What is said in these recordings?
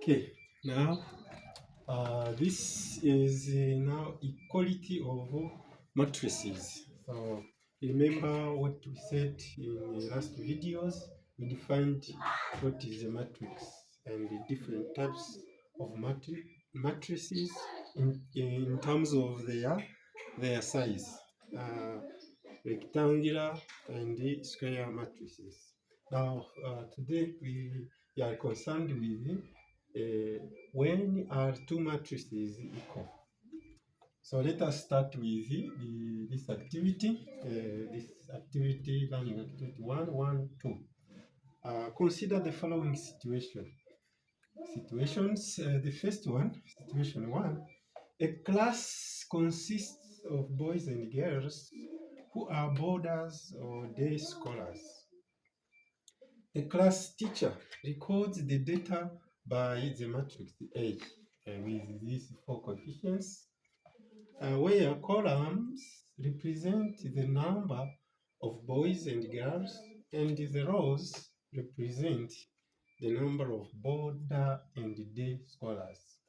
Okay, now this is now equality of matrices. So remember what we said in the last videos. We defined what is a matrix and the different types of matrices in terms of their size, rectangular and the square matrices. Now today we are concerned with when are two matrices equal. So let us start with this activity, learning activity 112. Consider the following situations. The first one, situation 1, a class consists of boys and girls who are boarders or day scholars. The class teacher records the data by the matrix A with these four coefficients, where columns represent the number of boys and girls, and the rows represent the number of boarder and day scholars.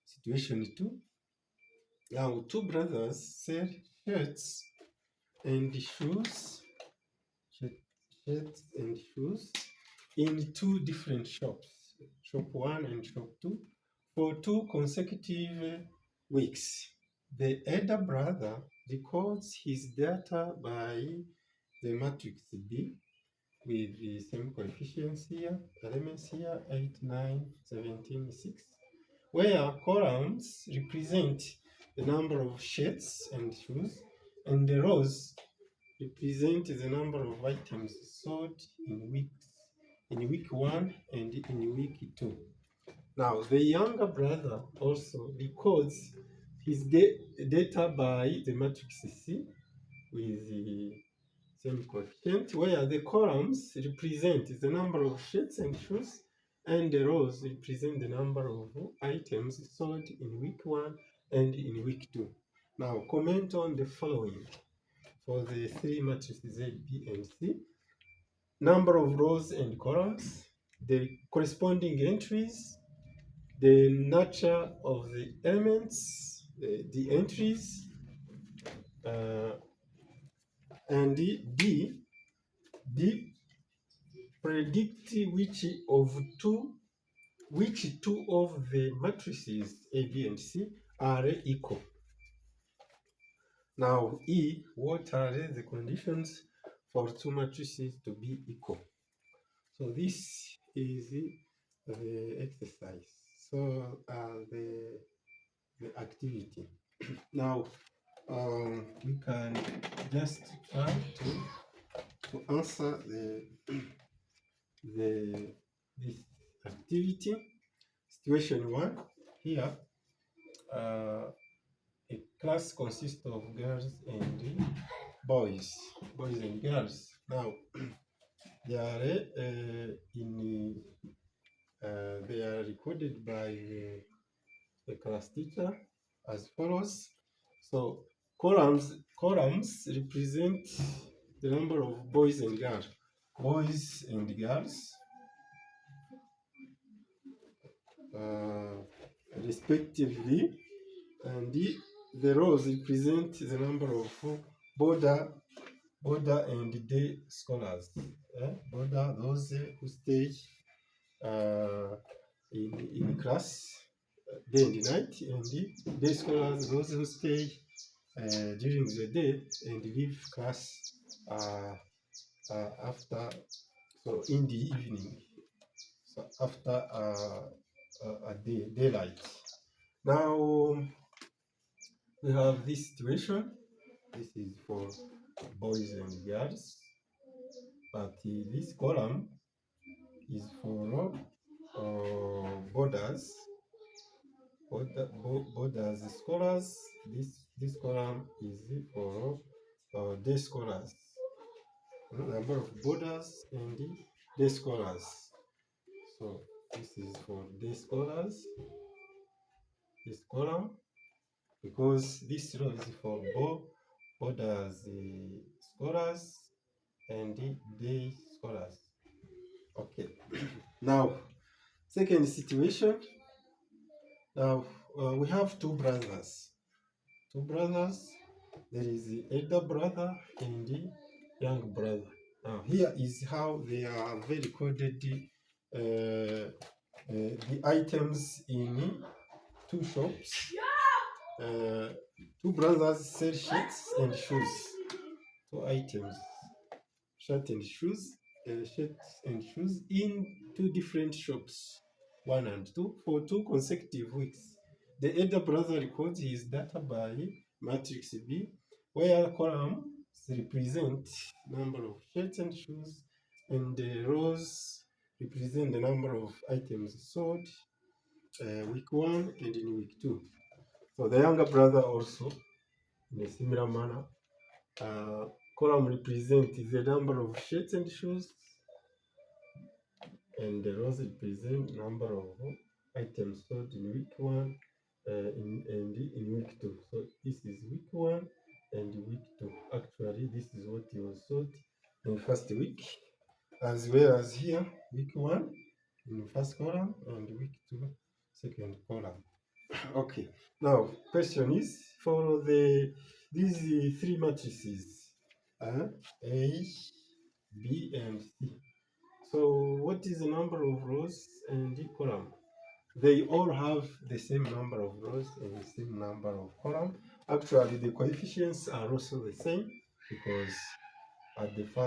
Situation 2. Now, two brothers sell shirts and shoes in two different shops, shop 1 and shop 2, for 2 consecutive weeks. The elder brother records his data by the matrix B with the same coefficients here, elements here, 8, 9, 17, 6, where columns represent the number of shirts and shoes, and the rows represent the number of items sold in week 1 and in week 2. Now, the younger brother also records his data by the matrix C with the same coefficient, where the columns represent the number of shirts and shoes, and the rows represent the number of items sold in week 1 and in week 2. Now, comment on the following for the three matrices A, B, and C. Number of rows and columns, the corresponding entries, the nature of the elements, the entries, and D, predict which two of the matrices A, B, and C are equal. Now E, what are the conditions for two matrices to be equal? So this is the exercise. So the activity. Now we can just try to answer this activity. Situation 1 here. A class consists of girls and boys and girls. Now they are they are recorded by the class teacher as follows. So columns represent the number of boys and girls, respectively, and the rows represent the number of boarder and day scholars. Boarder, those who stay in class day and night, and the day scholars, those who stay during the day and leave class after, so in the evening, so after daylight. Now we have this situation. This is for boys and girls, but this column is for boarders scholars. This column is for day scholars. Number of boarders and day scholars. So this is for day scholars. This column, because this row is for boarders scholars and day scholars. Okay. Now Second situation, now we have two brothers. Two brothers, there is the elder brother and the young brother. Now here is how they are very coded the items in two shops. Two brothers sell shirts and shoes. Two items, shirt and shoes, shirts and shoes in two different shops, 1 and 2, for 2 consecutive weeks. The elder brother records his data by matrix B, where columns represent number of shirts and shoes, and the rows represent the number of items sold week 1 and in week 2. So the younger brother also, in a similar manner, column represents the number of shirts and shoes, and the rows represent number of items sold in week 1 and in week 2. So this is week 1 and week 2. Actually, this is what was sold in the first week, as well as here, week 1 in the first column and week 2, second column. Okay, now question is for these three matrices, A, B, and C. So what is the number of rows and the column? They all have the same number of rows and the same number of columns. Actually, the coefficients are also the same, because at the first